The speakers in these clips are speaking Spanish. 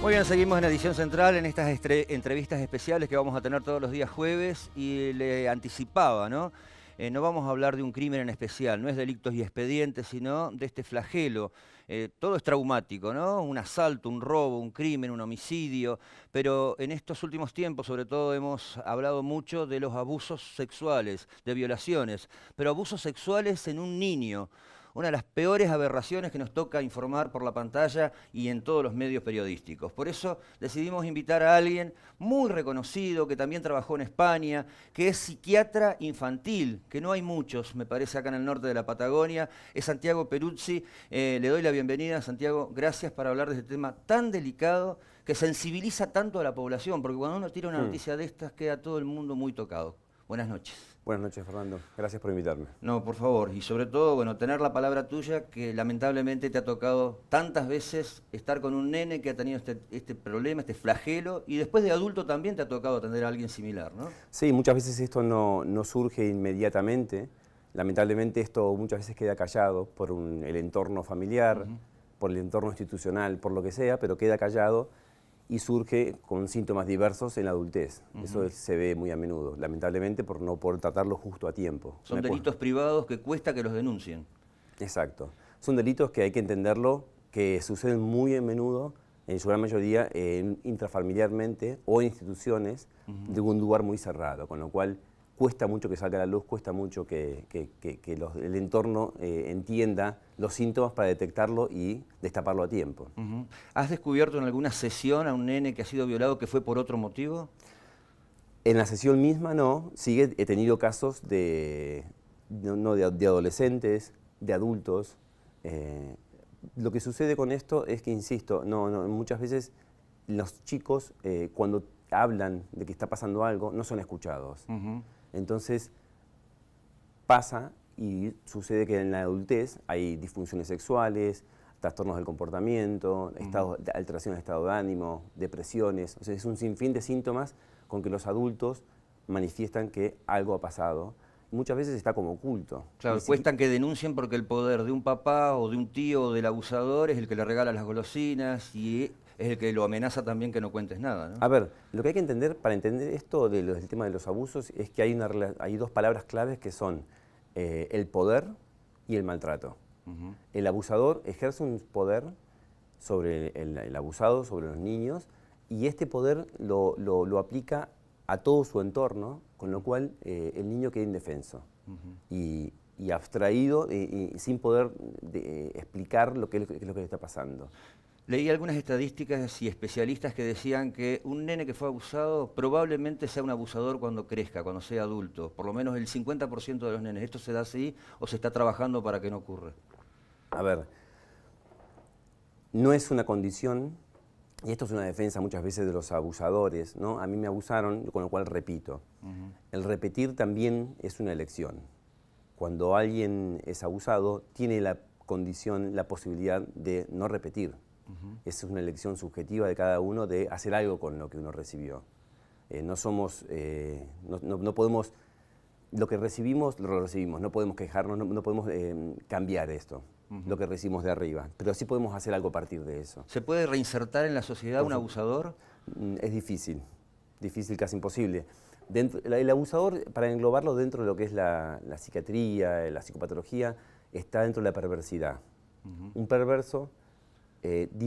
Muy bien, seguimos en Edición Central en estas entrevistas especiales que vamos a tener todos los días jueves y le anticipaba, ¿no? No vamos a hablar de un crimen en especial, no es delitos y expedientes, sino de este flagelo. Todo es traumático, ¿no? Un asalto, un robo, un crimen, un homicidio, pero en estos últimos tiempos sobre todo hemos hablado mucho de los abusos sexuales, de violaciones, pero abusos sexuales en un niño. Una de las peores aberraciones que nos toca informar por la pantalla y en todos los medios periodísticos. Por eso decidimos invitar a alguien muy reconocido, que también trabajó en España, que es psiquiatra infantil, que no hay muchos, me parece, acá en el norte de la Patagonia. Es Santiago Peruzzi. Le doy la bienvenida, Santiago. Gracias por hablar de este tema tan delicado que sensibiliza tanto a la población, porque cuando uno tira una noticia de estas queda todo el mundo muy tocado. Buenas noches. Buenas noches, Fernando. Gracias por invitarme. No, por favor. Y sobre todo, bueno, tener la palabra tuya, que lamentablemente te ha tocado tantas veces estar con un nene que ha tenido este problema, este flagelo, y después de adulto también te ha tocado atender a alguien similar, ¿no? Sí, muchas veces esto no surge inmediatamente. Lamentablemente esto muchas veces queda callado por el entorno familiar, por el entorno institucional, por lo que sea, pero queda callado y surge con síntomas diversos en la adultez. Eso se ve muy a menudo, lamentablemente, por no poder tratarlo justo a tiempo. Son delitos privados que cuesta que los denuncien. Exacto. Son delitos que hay que entenderlo, que suceden muy a menudo, en su gran mayoría, intrafamiliarmente o en instituciones de un lugar muy cerrado, con lo cual cuesta mucho que salga a la luz, cuesta mucho que el entorno entienda los síntomas para detectarlo y destaparlo a tiempo. ¿Has descubierto en alguna sesión a un nene que ha sido violado que fue por otro motivo? En la sesión misma no, he tenido casos de adolescentes, de adultos. Lo que sucede con esto es que, insisto, muchas veces los chicos cuando hablan de que está pasando algo no son escuchados. Entonces pasa y sucede que en la adultez hay disfunciones sexuales, trastornos del comportamiento, alteraciones de estado de ánimo, depresiones. O sea, es un sinfín de síntomas con que los adultos manifiestan que algo ha pasado. Muchas veces está como oculto. Claro, cuestan que denuncien porque el poder de un papá o de un tío o del abusador es el que le regala las golosinas y es el que lo amenaza también que no cuentes nada, ¿no? A ver, lo que hay que entender para entender esto del tema de los abusos es que hay dos palabras claves que son el poder y el maltrato. El abusador ejerce un poder sobre el abusado, sobre los niños, y este poder lo aplica a todo su entorno, con lo cual el niño queda indefenso y abstraído y sin poder explicar lo que es lo que le está pasando. Leí algunas estadísticas y especialistas que decían que un nene que fue abusado probablemente sea un abusador cuando crezca, cuando sea adulto. Por lo menos el 50% de los nenes. ¿Esto se da así o se está trabajando para que no ocurra? A ver, no es una condición, y esto es una defensa muchas veces de los abusadores, ¿no? A mí me abusaron, con lo cual repito. El repetir también es una elección. Cuando alguien es abusado, tiene la condición, la posibilidad de no repetir. Esa es una elección subjetiva de cada uno de hacer algo con lo que uno recibió. No podemos, lo que recibimos, lo recibimos. No podemos quejarnos, no podemos cambiar esto, lo que recibimos de arriba. Pero sí podemos hacer algo a partir de eso. ¿Se puede reinsertar en la sociedad un abusador? Es difícil, casi imposible. El abusador, para englobarlo dentro de lo que es la psiquiatría, la psicopatología, está dentro de la perversidad. Un perverso,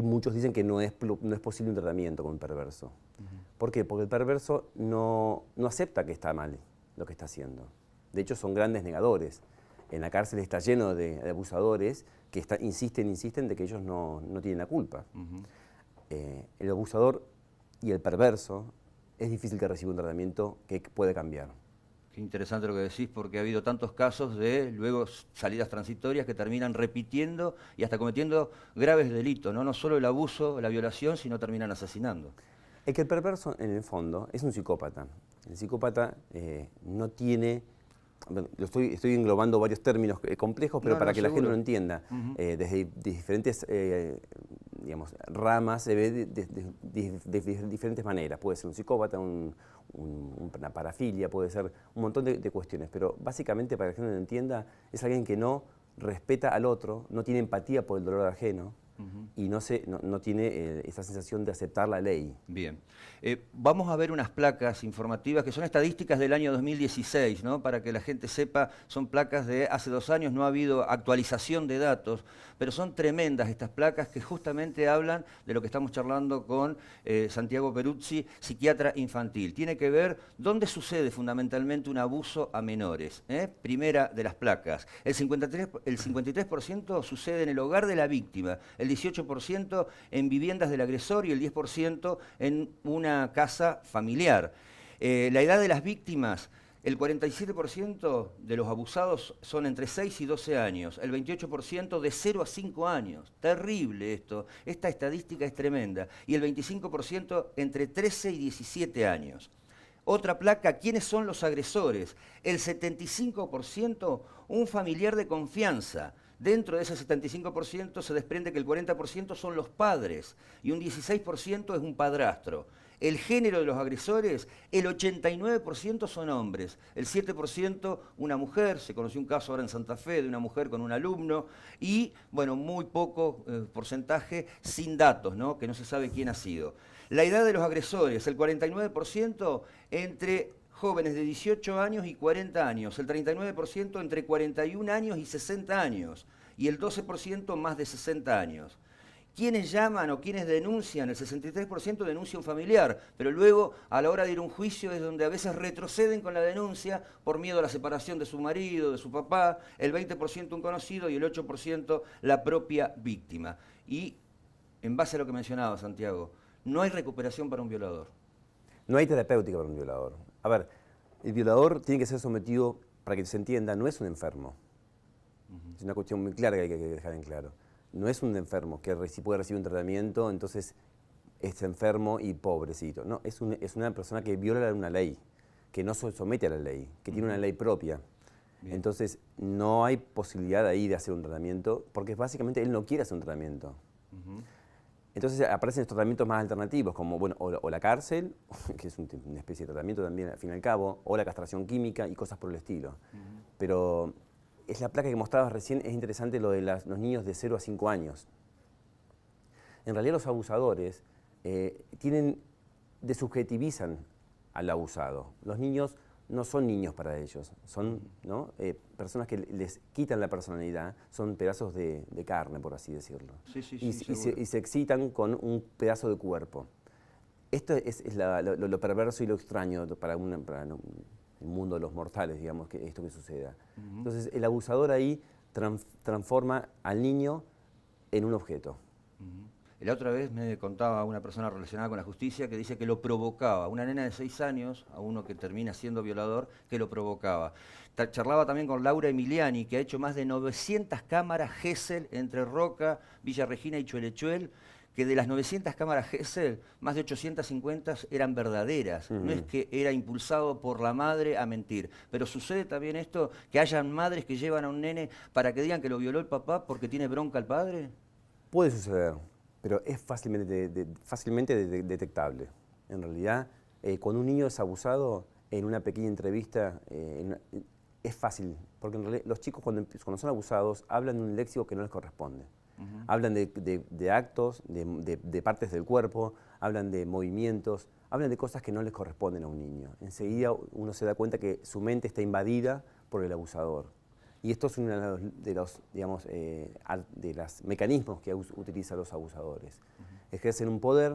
muchos dicen que no es posible un tratamiento con un perverso. ¿Por qué? Porque el perverso no acepta que está mal lo que está haciendo. De hecho, son grandes negadores. En la cárcel está lleno de abusadores que insisten de que ellos no tienen la culpa. El abusador y el perverso es difícil que reciba un tratamiento que puede cambiar. Qué interesante lo que decís, porque ha habido tantos casos de luego salidas transitorias que terminan repitiendo y hasta cometiendo graves delitos, ¿no? No solo el abuso, la violación, sino terminan asesinando. Es que el perverso, en el fondo, es un psicópata. El psicópata no tiene... Bueno, estoy englobando varios términos complejos, pero para que la gente lo entienda. Desde diferentes digamos, ramas se ve de diferentes maneras. Puede ser un psicópata, una parafilia, puede ser un montón de cuestiones. Pero básicamente, para que la gente lo entienda, es alguien que no respeta al otro, no tiene empatía por el dolor ajeno y no tiene esa sensación de aceptar la ley. Bien. Vamos a ver unas placas informativas que son estadísticas del año 2016, ¿no? Para que la gente sepa, son placas de hace 2 años, no ha habido actualización de datos, pero son tremendas estas placas que justamente hablan de lo que estamos charlando con Santiago Peruzzi, psiquiatra infantil. Tiene que ver dónde sucede fundamentalmente un abuso a menores. Primera de las placas. El 53% sucede en el hogar de la víctima, el 18% en viviendas del agresor y el 10% en una casa familiar. La edad de las víctimas, el 47% de los abusados son entre 6 y 12 años, el 28% de 0 a 5 años. Terrible esto, esta estadística es tremenda. Y el 25% entre 13 y 17 años. Otra placa, ¿quiénes son los agresores? El 75% un familiar de confianza. Dentro de ese 75% se desprende que el 40% son los padres y un 16% es un padrastro. El género de los agresores, el 89% son hombres, el 7% una mujer, se conoció un caso ahora en Santa Fe de una mujer con un alumno, y bueno, muy poco porcentaje sin datos, ¿no? Que no se sabe quién ha sido. La edad de los agresores, el 49% entre jóvenes de 18 años y 40 años, el 39% entre 41 años y 60 años, y el 12% más de 60 años. ¿Quiénes llaman o quiénes denuncian? El 63% denuncia un familiar, pero luego a la hora de ir a un juicio es donde a veces retroceden con la denuncia por miedo a la separación de su marido, de su papá, el 20% un conocido y el 8% la propia víctima. Y en base a lo que mencionaba Santiago, no hay recuperación para un violador. No hay terapéutica para un violador. A ver, el violador tiene que ser sometido, para que se entienda, no es un enfermo. Es una cuestión muy clara que hay que dejar en claro. No es un enfermo que si puede recibir un tratamiento, entonces es enfermo y pobrecito. No, es una persona que viola una ley, que no se somete a la ley, que tiene una ley propia. Bien. Entonces no hay posibilidad ahí de hacer un tratamiento, porque básicamente él no quiere hacer un tratamiento. Entonces aparecen estos tratamientos más alternativos, como bueno, o la cárcel, que es una especie de tratamiento también al fin y al cabo, o la castración química y cosas por el estilo. Pero es la placa que mostrabas recién, es interesante lo de los niños de 0 a 5 años. En realidad los abusadores desubjetivizan al abusado. Los niños no son niños para ellos, son personas que les quitan la personalidad, son pedazos de carne, por así decirlo. Y se excitan con un pedazo de cuerpo. Esto es lo perverso y lo extraño para el mundo de los mortales, digamos, que esto que suceda. Entonces el abusador ahí transforma al niño en un objeto. La otra vez me contaba una persona relacionada con la justicia que dice que lo provocaba, una nena de 6 años, a uno que termina siendo violador, que lo provocaba. Charlaba también con Laura Emiliani, que ha hecho más de 900 cámaras Gesell entre Roca, Villa Regina y Chuelechuel, que de las 900 cámaras Gesell, más de 850 eran verdaderas. No es que era impulsado por la madre a mentir. Pero sucede también esto, que hayan madres que llevan a un nene para que digan que lo violó el papá porque tiene bronca el padre. Puede suceder, pero es fácilmente detectable. En realidad, cuando un niño es abusado, en una pequeña entrevista, es fácil, porque en realidad los chicos cuando son abusados hablan de un léxico que no les corresponde. Hablan de actos, de partes del cuerpo, hablan de movimientos, hablan de cosas que no les corresponden a un niño. Enseguida uno se da cuenta que su mente está invadida por el abusador. Y esto es uno de los mecanismos que utilizan los abusadores. Ejercen un poder,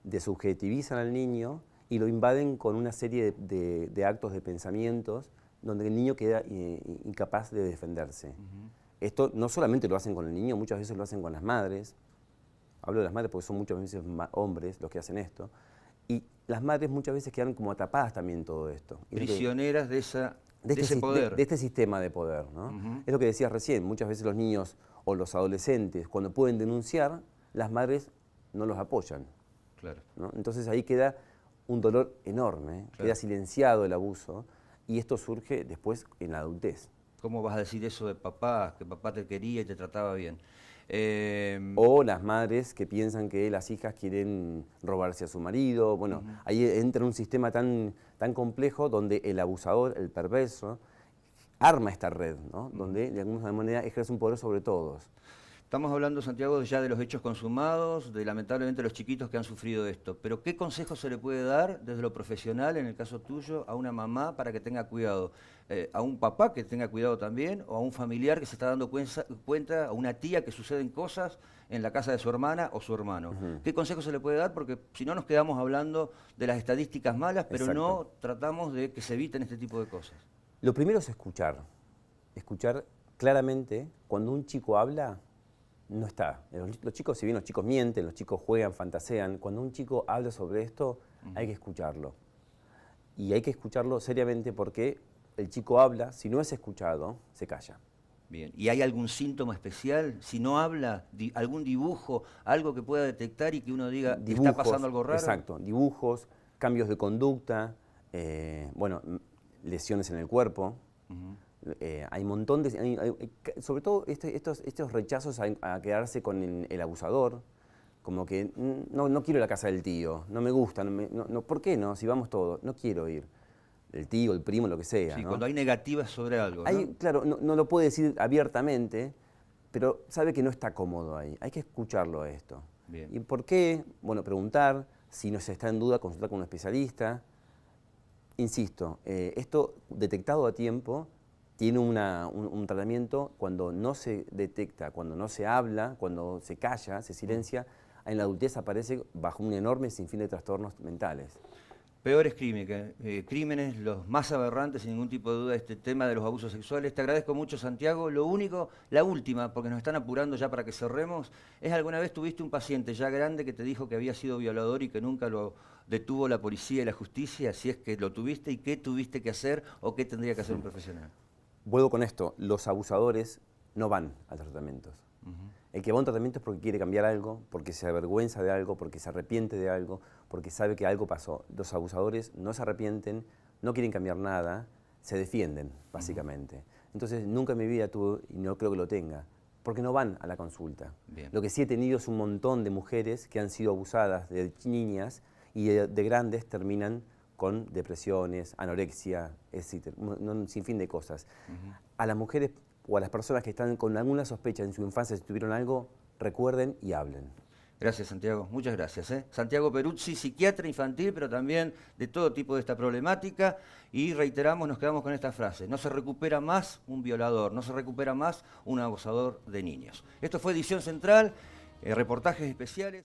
desubjetivizan al niño y lo invaden con una serie de actos, de pensamientos, donde el niño queda incapaz de defenderse. Esto no solamente lo hacen con el niño, muchas veces lo hacen con las madres. Hablo de las madres porque son muchas veces hombres los que hacen esto. Y las madres muchas veces quedan como atrapadas también en todo esto. Prisioneras de ese poder. De este sistema de poder, ¿no? Es lo que decías recién, muchas veces los niños o los adolescentes, cuando pueden denunciar, las madres no los apoyan. Claro. ¿No? Entonces ahí queda un dolor enorme, claro. Queda silenciado el abuso, y esto surge después en la adultez. ¿Cómo vas a decir eso de papá, que papá te quería y te trataba bien? O las madres que piensan que las hijas quieren robarse a su marido. Bueno, ahí entra un sistema tan complejo donde el abusador, el perverso, arma esta red, ¿no? Donde de alguna manera ejerce un poder sobre todos. Estamos hablando, Santiago, ya de los hechos consumados, de lamentablemente los chiquitos que han sufrido esto. Pero ¿qué consejo se le puede dar desde lo profesional, en el caso tuyo, a una mamá para que tenga cuidado? ¿A un papá que tenga cuidado también? ¿O a un familiar que se está dando cuenta, a una tía que suceden cosas en la casa de su hermana o su hermano? ¿Qué consejo se le puede dar? Porque si no nos quedamos hablando de las estadísticas malas, pero Exacto. no tratamos de que se eviten este tipo de cosas. Lo primero es escuchar. Escuchar claramente. Cuando un chico habla, no está. Los chicos, si bien los chicos mienten, los chicos juegan, fantasean, cuando un chico habla sobre esto, hay que escucharlo. Y hay que escucharlo seriamente porque el chico habla, si no es escuchado, se calla. Bien. ¿Y hay algún síntoma especial? Si no habla, algún dibujo, algo que pueda detectar y que uno diga, Dibujos, ¿está pasando algo raro? Exacto, dibujos, cambios de conducta, lesiones en el cuerpo. Hay un montón de... sobre todo estos rechazos a quedarse con el abusador, como que no quiero la casa del tío, no me gusta, ¿por qué no? Si vamos todos, no quiero ir. El tío, el primo, lo que sea. Sí, ¿no? cuando hay negativas sobre algo, ¿no? Claro, no lo puede decir abiertamente, pero sabe que no está cómodo ahí. Hay que escucharlo a esto. Bien. ¿Y por qué? Bueno, preguntar, si no se está en duda, consultar con un especialista. Insisto, esto detectado a tiempo tiene un tratamiento cuando no se detecta, cuando no se habla, cuando se calla, se silencia, en la adultez aparece bajo un enorme sinfín de trastornos mentales. Peores crímenes, los más aberrantes, sin ningún tipo de duda, este tema de los abusos sexuales. Te agradezco mucho, Santiago. Lo único, la última, porque nos están apurando ya para que cerremos, es alguna vez tuviste un paciente ya grande que te dijo que había sido violador y que nunca lo detuvo la policía y la justicia, si es que lo tuviste, y qué tuviste que hacer o qué tendría que hacer un profesional. Vuelvo con esto, los abusadores no van a los tratamientos. El que va a un tratamiento es porque quiere cambiar algo, porque se avergüenza de algo, porque se arrepiente de algo, porque sabe que algo pasó. Los abusadores no se arrepienten, no quieren cambiar nada, se defienden, básicamente. Entonces, nunca en mi vida tuve, y no creo que lo tenga, porque no van a la consulta. Bien. Lo que sí he tenido es un montón de mujeres que han sido abusadas de niñas y de grandes terminan con depresiones, anorexia, etc. Un sinfín de cosas. A las mujeres o a las personas que están con alguna sospecha en su infancia si tuvieron algo, recuerden y hablen. Gracias, Santiago. Muchas gracias. Santiago Peruzzi, psiquiatra infantil, pero también de todo tipo de esta problemática. Y reiteramos, nos quedamos con esta frase. No se recupera más un violador, no se recupera más un abusador de niños. Esto fue Edición Central, reportajes especiales.